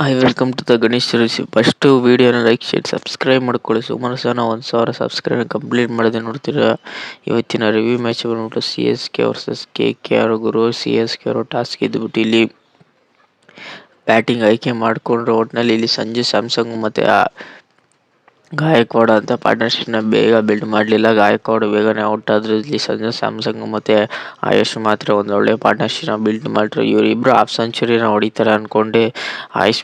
Hi welcome to the Ganesh review. First ವೀಡಿಯೋನ like share subscribe ಮಾಡ್ಕೊಳ್ಳಿ. ಸುಮಾರು ಸಹ 1,000 ಸಬ್ಸ್ಕ್ರೈಬ್ ಕಂಪ್ಲೀಟ್ ಮಾಡಿದೆ ನೋಡ್ತೀರಾ. ಇವತ್ತಿನ ರಿವ್ಯೂ ಮ್ಯಾಚ್ ಬಂದ್ಬಿಟ್ಟು CSK ವರ್ಸಸ್ KKR. ಗುರು CSK ಅವರು ಟಾಸ್ ಗೆದ್ದುಬಿಟ್ಟು ಇಲ್ಲಿ ಬ್ಯಾಟಿಂಗ್ ಆಯ್ಕೆ ಮಾಡಿಕೊಂಡ್ರು. ಒಟ್ಟಿನಲ್ಲಿ ಇಲ್ಲಿ ಸಂಜು ಸ್ಯಾಮ್ಸಂಗ್ ಮತ್ತು ಗಾಯಕ್ವಾಡ್ ಅಂತ ಪಾರ್ಟ್ನರ್ಶಿಪ್ನ ಬೇಗ ಬಿಲ್ಡ್ ಮಾಡಲಿಲ್ಲ. ಗಾಯಕ್ವಾಡ್ ಬೇಗನೆ ಔಟ್ ಆದ್ರು. ಇಲ್ಲಿ ಸಂಜು ಸ್ಯಾಮ್ಸಂಗ್ ಮತ್ತು ಆಯುಷ್ ಮಾತ್ರ ಒಂದು ಒಳ್ಳೆ ಪಾರ್ಟ್ನರ್ಶಿಪ್ನ ಬಿಲ್ಡ್ ಮಾಡಿದ್ರು. ಇವರಿಬ್ಬರು ಹಾಫ್ ಸೆಂಚುರಿನ ಹೊಡಿತಾರೆ ಅಂದ್ಕೊಂಡೆ ಆಯುಷ್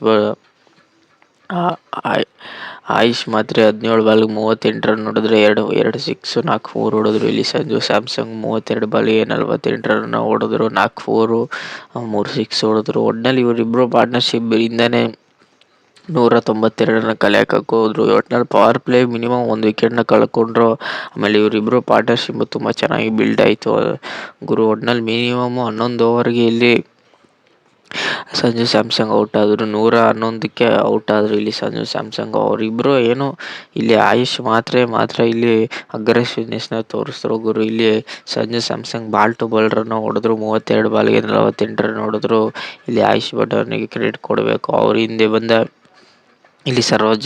ಆಯುಷ್ ಮಾತ್ರ 17 ಬಾಲ್ಗೆ 38 ರನ್ ಹೊಡೆದ್ರೆ ಎರಡು ಸಿಕ್ಸು 4 4 ಹೊಡೆದ್ರು. ಇಲ್ಲಿ ಸಂಜು ಸ್ಯಾಮ್ಸಂಗ್ 32 ಬಾಲ್ಗೆ 48 ರನ್ ಹೊಡೆದ್ರು, 4 4 3 ಸಿಕ್ಸ್ ಹೊಡೆದ್ರು. ಒಟ್ಟಿನಲ್ಲಿ ಇವರಿಬ್ಬರು ಪಾರ್ಟ್ನರ್ಶಿಪ್ ಇಂದನೇ 192 ಕಲೆ ಹಾಕಕ್ಕೆ ಹೋದ್ರು. ಒಟ್ಟಿನಲ್ಲಿ ಪವರ್ ಪ್ಲೇ ಮಿನಿಮಮ್ 1 ವಿಕೆಟ್ನ ಕಳ್ಕೊಂಡ್ರು. ಆಮೇಲೆ ಇವರಿಬ್ಬರು ಪಾರ್ಟ್ನರ್ಶಿಪ್ ತುಂಬ ಚೆನ್ನಾಗಿ ಬಿಲ್ಡ್ ಆಯಿತು ಗುರು. ಒಟ್ಟಿನಲ್ಲಿ ಮಿನಿಮಮ್ 11 ಓವರ್ಗೆ ಇಲ್ಲಿ ಸಂಜು ಸ್ಯಾಮ್ಸಂಗ್ ಔಟ್ ಆದರು. 111ಕ್ಕೆ ಔಟ್ ಆದರು ಇಲ್ಲಿ ಸಂಜು ಸ್ಯಾಮ್ಸಂಗ್. ಅವರಿಬ್ಬರು ಏನು ಇಲ್ಲಿ ಆಯುಷ್ ಮಾತ್ರ ಇಲ್ಲಿ ಅಗ್ರೆಸಿವ್ನೆಸ್ನ ತೋರಿಸಿದ್ರು ಗುರು. ಇಲ್ಲಿ ಸಂಜು ಸ್ಯಾಮ್ಸಂಗ್ ಬಾಲ್ ಟು ಬೌಲರನ್ನು ಹೊಡೆದ್ರು. 32 ಬಾಲ್ಗೆ 48 ರನ್ ಹೊಡೆದ್ರು. ಇಲ್ಲಿ ಆಯುಷ್ ಭಟ್ ಅವನಿಗೆ ಕ್ರೆಡಿಟ್ ಕೊಡಬೇಕು. ಅವ್ರ ಹಿಂದೆ ಬಂದ ಇಲ್ಲಿ ಸರ್ವಜ್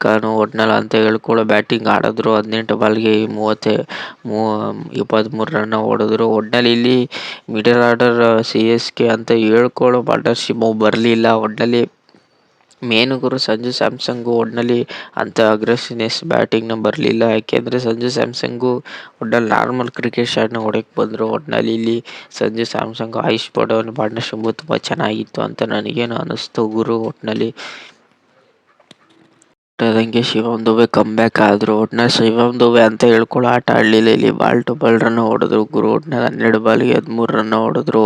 ಖಾನ್ ಒಟ್ನಲ್ಲಿ ಅಂತ ಹೇಳ್ಕೊಳ್ಳೋ ಬ್ಯಾಟಿಂಗ್ ಆಡಿದ್ರು. 18 ಬಾಲ್ಗೆ 23 ರನ್ ಹೊಡೆದ್ರು. ಒಟ್ಟಿನಲ್ಲಿ ಇಲ್ಲಿ ಮಿಡಲ್ ಆರ್ಡರ್ CSK ಅಂತ ಹೇಳ್ಕೊಳ್ಳೋ ಪಾರ್ಟ್ನರ್ಶಿಪ್ ಬರಲಿಲ್ಲ. ಒಟ್ಟಿನಲ್ಲಿ ಮೇನು ಗುರು ಸಂಜು ಸ್ಯಾಮ್ಸಂಗು ಒಟ್ಟಿನಲ್ಲಿ ಅಂಥ ಅಗ್ರೆಸಿವ್ನೆಸ್ ಬ್ಯಾಟಿಂಗ್ನ ಬರಲಿಲ್ಲ. ಯಾಕೆಂದರೆ ಸಂಜು ಸ್ಯಾಮ್ಸಂಗು ಒಟ್ಟಿನಲ್ಲಿ ನಾರ್ಮಲ್ ಕ್ರಿಕೆಟ್ ಶಾಟ್ನ ಹೊಡೆಯಕ್ಕೆ ಬಂದರು. ಒಟ್ಟಿನಲ್ಲಿ ಇಲ್ಲಿ ಸಂಜು ಸ್ಯಾಮ್ಸಂಗು ಆಯುಷ್ ಭಟ್ ಅವನ ಪಾರ್ಟ್ನರ್ಶಿಪ್ ತುಂಬ ಚೆನ್ನಾಗಿತ್ತು ಅಂತ ನನಗೇನು ಅನ್ನಿಸ್ತು ಗುರು. ಒಟ್ಟಿನಲ್ಲಿ ಅದಂಗೆ ಶಿವಮ್ ದುಬೆ ಕಮ್ ಬ್ಯಾಕ್ ಆದರು. ಒಟ್ಟಿನಲ್ಲಿ ಶಿವಮ್ ದುಬೆ ಅಂತ ಹೇಳ್ಕೊಳ್ಳೋ ಆಟ ಆಡಲಿಲ್ಲ. ಇಲ್ಲಿ ಬಾಲ್ ಟು ಬಾಲ್ ರನ್ ಹೊಡೆದ್ರು ಗುರು. ಒಟ್ಟಿನಲ್ಲಿ 12 ಬಾಲ್ಗೆ 13 ರನ್ ಹೊಡೆದ್ರು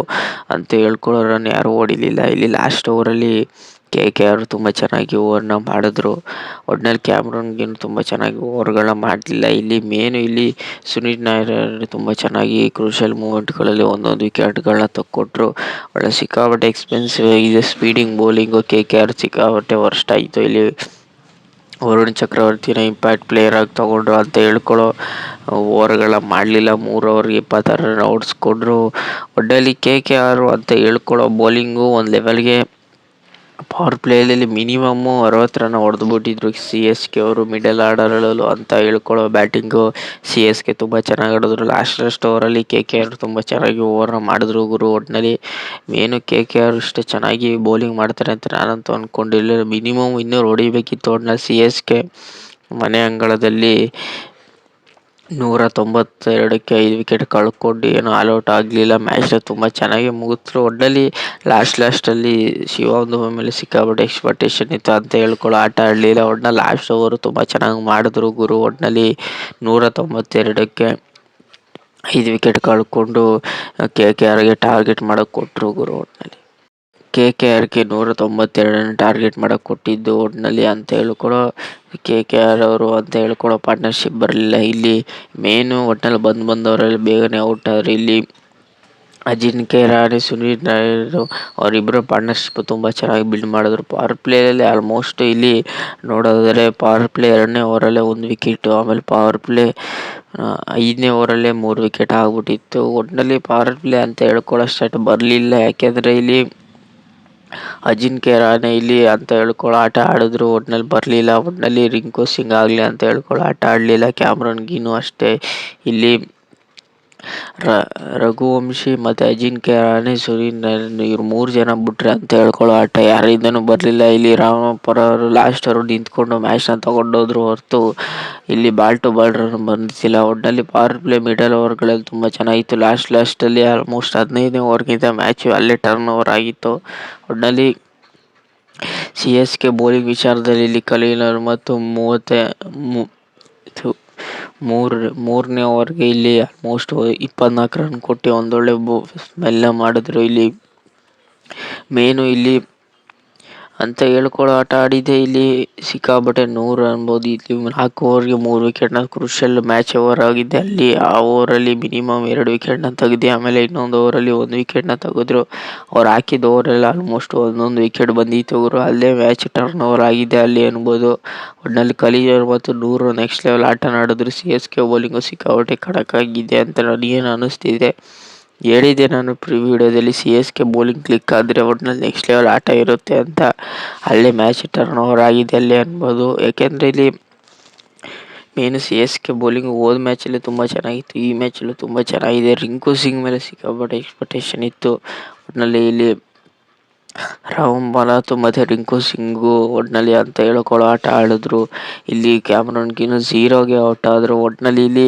ಅಂತ ಹೇಳ್ಕೊಳ್ಳೋ ರನ್ ಯಾರೂ ಹೊಡಿಲಿಲ್ಲ. ಇಲ್ಲಿ ಲಾಸ್ಟ್ ಓವರಲ್ಲಿ KKR ತುಂಬ ಚೆನ್ನಾಗಿ ಓವರ್ನ ಮಾಡಿದ್ರು. ಒಟ್ಟಿನಲ್ಲಿ ಕ್ಯಾಮ್ರನ್ಗೇನು ತುಂಬ ಚೆನ್ನಾಗಿ ಓವರ್ಗಳನ್ನ ಮಾಡಲಿಲ್ಲ. ಇಲ್ಲಿ ಇಲ್ಲಿ ಸುನೀಲ್ ನಾಯರ್ ತುಂಬ ಚೆನ್ನಾಗಿ ಕ್ರೂಷಿಯಲ್ ಮೂಮೆಂಟ್ಗಳಲ್ಲಿ ಒಂದೊಂದು ವಿಕೆಟ್ಗಳನ್ನ ತಕ್ಕೊಟ್ರು. ಒಳ್ಳೆ ಸಿಕ್ಕಾಪಟ್ಟೆ ಎಕ್ಸ್ಪೆನ್ಸಿವ್ ಇದೆ ಸ್ಪೀಡಿಂಗ್ ಬೌಲಿಂಗು. KKR ಸಿಕ್ಕಾಪಟ್ಟೆ ವರ್ಸ್ಟ್ ಆಯಿತು. ಇಲ್ಲಿ ವರುಣ್ ಚಕ್ರವರ್ತಿನ ಇಂಪ್ಯಾಕ್ಟ್ ಪ್ಲೇಯರ್ ಆಗಿ ತೊಗೊಂಡ್ರು ಅಂತ ಹೇಳ್ಕೊಳ್ಳೋ ಓವರ್ಗಳ ಮಾಡಲಿಲ್ಲ. 3 ಓವರ್ಗೆ 26 ರನ್ ಹೊಡೆಸ್ಕೊಂಡ್ರು. ಒಟ್ಟಿನಲ್ಲಿ KKR ಅಂತ ಹೇಳ್ಕೊಳ್ಳೋ ಬೌಲಿಂಗು ಒಂದು ಲೆವೆಲ್ಗೆ ಪವರ್ ಪ್ಲೇಯಲ್ಲಿ ಮಿನಿಮಮ್ಮು 60 ರನ್ ಹೊಡೆದ್ಬಿಟ್ಟಿದ್ರು CSK ಅವರು ಮಿಡಲ್ ಆರ್ಡರಲ್ಲೂ ಅಂತ ಹೇಳ್ಕೊಳ್ಳೋ ಬ್ಯಾಟಿಂಗು CSK ತುಂಬ ಚೆನ್ನಾಗಿ ಆಡಿದ್ರು. ಲಾಸ್ಟ್ ಓವರಲ್ಲಿ KKR ತುಂಬ ಚೆನ್ನಾಗಿ ಓವರ್ನ ಮಾಡಿದ್ರು ಗುರು. ಒಟ್ಟಿನಲ್ಲಿ ಮೇನು KKR ಇಷ್ಟು ಚೆನ್ನಾಗಿ ಬೌಲಿಂಗ್ ಮಾಡ್ತಾರೆ ಅಂತ ನಾನಂತೂ ಅಂದ್ಕೊಂಡಿರಲಿಲ್ಲ. ಮಿನಿಮಮ್ 200 ಹೊಡಿಬೇಕಿತ್ತು. ಒಟ್ಟಿನಲ್ಲಿ CSK ಮನೆ ಅಂಗಳದಲ್ಲಿ 192ಕ್ಕೆ 5 ವಿಕೆಟ್ ಕಳ್ಕೊಂಡು ಏನೂ ಆಲ್ಔಟ್ ಆಗಲಿಲ್ಲ. ಮ್ಯಾಚ್ನ ತುಂಬ ಚೆನ್ನಾಗಿ ಮುಗಿದ್ರು. ಒಟ್ಟಿನಲ್ಲಿ ಲಾಸ್ಟಲ್ಲಿ ಶಿವಮ್ ದುಬೆ ಮೇಲೆ ಸಿಕ್ಕಾಪಟ್ಟೆ ಎಕ್ಸ್ಪೆಕ್ಟೇಷನ್ ಇತ್ತು ಅಂತ ಹೇಳ್ಕೊಳ್ಳೋ ಆಟ ಆಡಲಿಲ್ಲ. ಒಟ್ಟಿನಲ್ಲಿ ಲಾಸ್ಟ್ ಓವರು ತುಂಬ ಚೆನ್ನಾಗಿ ಮಾಡಿದ್ರು ಗುರು. ಒಟ್ಟಿನಲ್ಲಿ 192ಕ್ಕೆ 5 ವಿಕೆಟ್ ಕಳ್ಕೊಂಡು KKRಗೆ ಟಾರ್ಗೆಟ್ ಮಾಡೋಕ್ಕೆ ಕೊಟ್ಟರು ಗುರು. ಒಟ್ಟಿನಲ್ಲಿ KKRಗೆ 192 ಟಾರ್ಗೆಟ್ ಮಾಡೋಕ್ಕೆ ಕೊಟ್ಟಿದ್ದು. ಒಟ್ಟಿನಲ್ಲಿ ಅಂತ ಹೇಳ್ಕೊಳ್ಳೋ KKR ಅವರು ಅಂತ ಹೇಳ್ಕೊಳ್ಳೋ ಪಾರ್ಟ್ನರ್ಶಿಪ್ ಬರಲಿಲ್ಲ. ಇಲ್ಲಿ ಮೇನು ಒಟ್ಟಿನಲ್ಲಿ ಬಂದವರಲ್ಲಿ ಬೇಗನೆ ಔಟ್ ಆದರು. ಇಲ್ಲಿ ಅಜಿಂಕ್ಯ ರಹಾನೆ, ಸುನೀಲ್ ನಾಯರ್ ಅವರಿಬ್ಬರು ಪಾರ್ಟ್ನರ್ಶಿಪ್ ತುಂಬ ಚೆನ್ನಾಗಿ ಬಿಲ್ಡ್ ಮಾಡಿದ್ರು. ಪವರ್ ಪ್ಲೇಯಲ್ಲಿ ಆಲ್ಮೋಸ್ಟ್ ಇಲ್ಲಿ ನೋಡೋದಾದರೆ ಪವರ್ ಪ್ಲೇ 2ನೇ ಓವರಲ್ಲೇ 1 ವಿಕೆಟು, ಆಮೇಲೆ ಪವರ್ ಪ್ಲೇ 5ನೇ ಓವರಲ್ಲೇ 3 ವಿಕೆಟ್ ಆಗ್ಬಿಟ್ಟಿತ್ತು. ಒಟ್ಟಿನಲ್ಲಿ ಪವರ್ ಪ್ಲೇ ಅಂತ ಹೇಳ್ಕೊಳ್ಳೋಷ್ಟು ಬರಲಿಲ್ಲ. ಯಾಕೆಂದರೆ ಇಲ್ಲಿ ಅಜಿಂಕ್ಯ ರಹಾನೆ ಇಲ್ಲಿ ಅಂತ ಹೇಳ್ಕೊಳ್ಳೋ ಆಟ ಆಡಿದ್ರು. ಒಟ್ಟಿನಲ್ಲಿ ಬರಲಿಲ್ಲ. ಒಟ್ಟಿನಲ್ಲಿ ರಿಂಕು ಸಿಂಗ್ ಆಗಲಿ ಅಂತ ಹೇಳ್ಕೊಳ್ಳೋ ಆಟ ಆಡಲಿಲ್ಲ. ಕ್ಯಾಮ್ರನ್ ಗ್ರೀನು ಅಷ್ಟೇ. ಇಲ್ಲಿ ರಘುವಂಶಿ ಮತ್ತು ಅಜಿಂಕ್ಯ ರಹಾನೆ, ಸುನೀಲ್ ನಾಯರ್ ಇವ್ರು 3 ಜನ ಬಿಟ್ರೆ ಅಂತ ಹೇಳ್ಕೊಳ್ಳೋ ಆಟ ಯಾರಿಂದನೂ ಬರಲಿಲ್ಲ. ಇಲ್ಲಿ ರಾಮಪುರ ಅವರು ಲಾಸ್ಟ್ ಅವರು ನಿಂತ್ಕೊಂಡು ಮ್ಯಾಚ್ನ ತೊಗೊಂಡೋದ್ರು ಹೊರತು ಇಲ್ಲಿ ಬಾಲ್ ಟು ಬಾಲ್ ರನ್ ಬಂದಿಲ್ಲ. ಒಟ್ಟಿನಲ್ಲಿ ಪವರ್ ಪ್ಲೇ ಮಿಡಲ್ ಓವರ್ಗಳಲ್ಲಿ ತುಂಬ ಚೆನ್ನಾಗಿತ್ತು. ಲಾಸ್ಟಲ್ಲಿ ಆಲ್ಮೋಸ್ಟ್ 15ನೇ ಓವರ್ಗಿಂತ ಮ್ಯಾಚು ಅಲ್ಲೇ ಟರ್ನ್ ಓವರ್ ಆಗಿತ್ತು. ಒಟ್ಟಿನಲ್ಲಿ CSK ಬೌಲಿಂಗ್ ವಿಚಾರದಲ್ಲಿ ಇಲ್ಲಿ ಖಲೀಲ್ ಮತ್ತು 3ನೇ ಓವರ್ಗೆ ಇಲ್ಲಿ ಆಲ್ಮೋಸ್ಟ್ 24 ರನ್ ಕೊಟ್ಟು ಒಂದೊಳ್ಳೆ ಸ್ಮೆಲ್ನ ಮಾಡಿದ್ರು. ಇಲ್ಲಿ ಮೇನು ಇಲ್ಲಿ ಅಂತ ಹೇಳ್ಕೊಳ್ಳೋ ಆಟ ಆಡಿದೆ. ಇಲ್ಲಿ ಸಿಕ್ಕಾಪಟ್ಟೆ 100 ಅನ್ಬೋದು. ಇಲ್ಲಿ 4 ಓವರ್ಗೆ 3 ವಿಕೆಟ್ನ ಕ್ರೂಷಿಯಲ್ ಮ್ಯಾಚ್ ಓವರ್ ಆಗಿದೆ. ಅಲ್ಲಿ ಆ ಓವರಲ್ಲಿ ಮಿನಿಮಮ್ 2 ವಿಕೆಟ್ನ ತೆಗೆದು ಆಮೇಲೆ ಇನ್ನೊಂದು ಓವರಲ್ಲಿ 1 ವಿಕೆಟ್ನ ತೆಗೆದ್ರು. ಅವ್ರು ಹಾಕಿದ ಓವರಲ್ಲಿ ಆಲ್ಮೋಸ್ಟ್ 1 ವಿಕೆಟ್ ಬಂದಿತ್ತು ಅವರು. ಅಲ್ಲೇ ಮ್ಯಾಚ್ ಟರ್ನ್ ಓವರ್ ಆಗಿದೆ ಅಲ್ಲಿ ಅನ್ಬೋದು. ಒಟ್ಟಿನಲ್ಲಿ ಖಲೀಲ್ ಮತ್ತು 100 ನೆಕ್ಸ್ಟ್ ಲೆವೆಲ್ ಆಟ ಆಡಿದ್ರು. CSK ಬೌಲಿಂಗು ಸಿಕ್ಕಾಪಟ್ಟೆ ಖಡಕ್ ಆಗಿದೆ ಅಂತ ನನಗೇನು ಅನ್ನಿಸ್ತಿದೆ ಹೇಳಿದ್ದೆ ನಾನು ವಿಡಿಯೋದಲ್ಲಿ CSK ಬೌಲಿಂಗ್ ಕ್ಲಿಕ್ ಆದರೆ ಒಟ್ನಲ್ಲಿ ನೆಕ್ಸ್ಟ್ ಲೆವೆಲ್ ಆಟ ಇರುತ್ತೆ ಅಂತ. ಅಲ್ಲೇ ಮ್ಯಾಚ್ ಟರ್ನ್ ಓವರ್ ಆಗಿದೆ ಅಲ್ಲೇ ಅನ್ಬೋದು. ಯಾಕೆಂದರೆ ಇಲ್ಲಿ ಮೇನ್ CSK ಬೌಲಿಂಗ್ ಹೋದ ಮ್ಯಾಚಲ್ಲಿ ತುಂಬ ಚೆನ್ನಾಗಿತ್ತು, ಈ ಮ್ಯಾಚಲ್ಲೂ ತುಂಬ ಚೆನ್ನಾಗಿದೆ. ರಿಂಕು ಸಿಂಗ್ ಮೇಲೆ ಸಿಕ್ಕಾಪಟ್ಟೆ ಎಕ್ಸ್ಪೆಕ್ಟೇಷನ್ ಇತ್ತು. ಒಟ್ಟಿನಲ್ಲಿ ಇಲ್ಲಿ ರಾಹುಲ್ ಮನಾತು ಮತ್ತು ರಿಂಕು ಸಿಂಗು ಒಟ್ಟಿನಲ್ಲಿ ಅಂತ ಹೇಳ್ಕೊಳ್ಳೋ ಆಟ ಆಡಿದ್ರು. ಇಲ್ಲಿ ಕ್ಯಾಮ್ರನ್ ಗ್ರೀನ್ 0ಗೆ ಔಟ್ ಆದರು. ಒಟ್ಟಿನಲ್ಲಿ ಇಲ್ಲಿ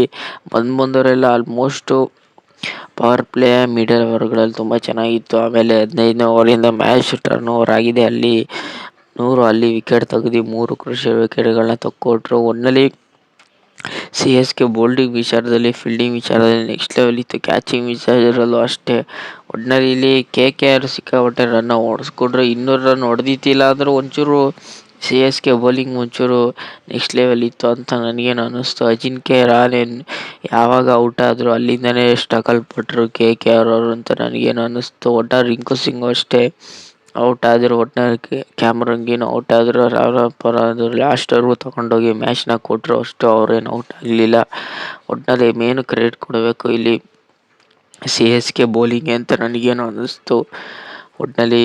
ಬಂದವರೆಲ್ಲ ಆಲ್ಮೋಸ್ಟು ಪವರ್ ಪ್ಲೇ ಮಿಡಲ್ ಓವರ್ಗಳಲ್ಲಿ ತುಂಬ ಚೆನ್ನಾಗಿತ್ತು. ಆಮೇಲೆ 15ನೇ ಓವರಿಂದ ಮ್ಯಾಚ್ ಟರ್ನ್ ಓವರ್ ಆಗಿದೆ. ಅಲ್ಲಿ 100 ಅಲ್ಲಿ ವಿಕೆಟ್ ತೆಗೆದು 3 ಕ್ರೂಷಿಯಲ್ ವಿಕೆಟ್ಗಳನ್ನ ತಕ್ಕೊಟ್ರು. ಒಟ್ಟಿನಲ್ಲಿ CSK ಬೌಲಿಂಗ್ ವಿಚಾರದಲ್ಲಿ, ಫೀಲ್ಡಿಂಗ್ ವಿಚಾರದಲ್ಲಿ ನೆಕ್ಸ್ಟ್ ಲೆವೆಲ್ ಇತ್ತು. ಕ್ಯಾಚಿಂಗ್ ವಿಚಾರದಲ್ಲೂ ಅಷ್ಟೇ. ಒಟ್ಟಿನಲ್ಲಿ ಇಲ್ಲಿ KKR ಸಿಕ್ಕಾಪಟ್ಟೆ ರನ್ನ ಹೊಡೆಸ್ಕೊಂಡ್ರು. 200 ರನ್ ಹೊಡೆದಿತ್ತಿಲ್ಲ ಆದರೂ ಒಂಚೂರು CSK ಬೌಲಿಂಗ್ ಒಂಚೂರು ನೆಕ್ಸ್ಟ್ ಲೆವೆಲ್ ಇತ್ತು ಅಂತ ನನಗೇನು ಅನ್ನಿಸ್ತು. ಅಜಿಂಕ್ಯ ರಹಾನೆ ಯಾವಾಗ ಔಟ್ ಆದರು ಅಲ್ಲಿಂದನೇ ಸ್ಟ್ರಗಲ್ ಪಟ್ಟರು KKR ಅವರು ಅಂತ ನನಗೇನು ಅನ್ನಿಸ್ತು. ಒಟ್ಟಾರೆ ರಿಂಕು ಸಿಂಗು ಅಷ್ಟೇ ಔಟ್ ಆದರು. ಒಟ್ಟಿನಲ್ಲಿ ಕ್ಯಾಮ್ರನ್ ಗ್ರೀನ್ ಔಟ್ ಆದರು. ಲಾಸ್ಟ್ವರೆಗೂ ತಗೊಂಡೋಗಿ ಮ್ಯಾಚ್ನ ಕೊಟ್ಟರು. ಅಷ್ಟು ಅವ್ರೇನು ಔಟ್ ಆಗಲಿಲ್ಲ. ಒಟ್ಟಿನಲ್ಲಿ ಮೇನು ಕ್ರೆಡಿಟ್ ಕೊಡಬೇಕು ಇಲ್ಲಿ CSK ಬೌಲಿಂಗ್ಗೆ ಅಂತ ನನಗೇನು ಅನ್ನಿಸ್ತು. ಒಟ್ಟಿನಲ್ಲಿ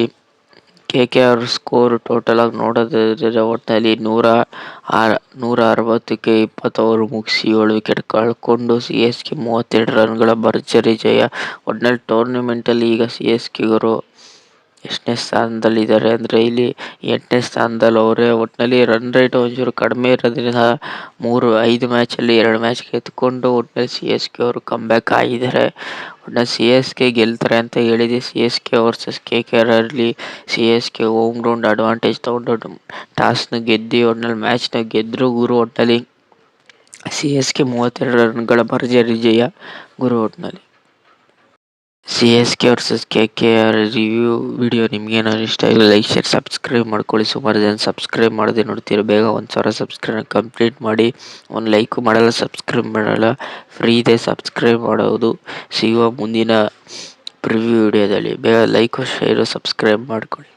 KKR ಸ್ಕೋರ್ ಟೋಟಲಾಗಿ ನೋಡೋದಾದ್ರೆ ಒಟ್ಟಿನಲ್ಲಿ 160ಕ್ಕೆ 20 ಓವರ್ ಮುಗಿಸಿ 7 ವಿಕೆಟ್ ಕಳ್ಕೊಂಡು CSK 32 ರನ್ಗಳ ಭರ್ಜರಿ ಜಯ. ಒಟ್ಟಿನಲ್ಲಿ ಟೂರ್ನಿಮೆಂಟಲ್ಲಿ ಈಗ CSKಗರು ಎಷ್ಟನೇ ಸ್ಥಾನದಲ್ಲಿದ್ದಾರೆ ಅಂದರೆ ಇಲ್ಲಿ 8ನೇ ಸ್ಥಾನದಲ್ಲಿ ಅವರೇ. ಒಟ್ಟಿನಲ್ಲಿ ರನ್ ರೇಟ್ ಒಂಚೂರು ಕಡಿಮೆ ಇರೋದ್ರಿಂದ 5 ಮ್ಯಾಚಲ್ಲಿ 2 ಮ್ಯಾಚ್ ಗೆದ್ದುಕೊಂಡು ಒಟ್ಟಿನಲ್ಲಿ CSK ಅವರು ಕಮ್ಬ್ಯಾಕ್ ಆಗಿದ್ದಾರೆ. ಒಟ್ಟಿನಲ್ಲಿ CSK ಗೆಲ್ತಾರೆ ಅಂತ ಹೇಳಿದೆ. CSK ವರ್ಸಸ್ KKR ಅಲ್ಲಿ CSK ಹೋಮ್ ಗ್ರೌಂಡ್ ಅಡ್ವಾಂಟೇಜ್ ತೊಗೊಂಡು ಟಾಸ್ನ ಗೆದ್ದು ಒಟ್ಟಿನಲ್ಲಿ ಮ್ಯಾಚ್ನ ಗೆದ್ದರು ಗುರು. ಒಟ್ಟಿನಲ್ಲಿ CSK 32 ರನ್ಗಳ ಭರ್ಜರಿ ಜಯ ಗುರು. ಒಟ್ಟಿನಲ್ಲಿ CSK versus KKR review video ನಿಮಗೇನೋ ಇಷ್ಟ ಇಲ್ಲ, ಲೈಕ್ ಶೇರ್ ಸಬ್ಸ್ಕ್ರೈಬ್ ಮಾಡ್ಕೊಳ್ಳಿ. ಸುಮಾರು ಜನ ಸಬ್ಸ್ಕ್ರೈಬ್ ಮಾಡದೆ ನೋಡ್ತೀರ. ಬೇಗ 1000 ಸಬ್ಸ್ಕ್ರೈಬ್ ಕಂಪ್ಲೀಟ್ ಮಾಡಿ. ಒಂದು ಲೈಕು ಮಾಡಲ್ಲ, ಸಬ್ಸ್ಕ್ರೈಬ್ ಮಾಡಲ್ಲ. ಫ್ರೀ ಇದೆ ಸಬ್ಸ್ಕ್ರೈಬ್ ಮಾಡೋದು. ಸಿಗುವ ಮುಂದಿನ ಪ್ರಿವ್ಯೂ ವಿಡಿಯೋದಲ್ಲಿ. ಬೇಗ ಲೈಕು ಶೇರು ಸಬ್ಸ್ಕ್ರೈಬ್ ಮಾಡ್ಕೊಳ್ಳಿ.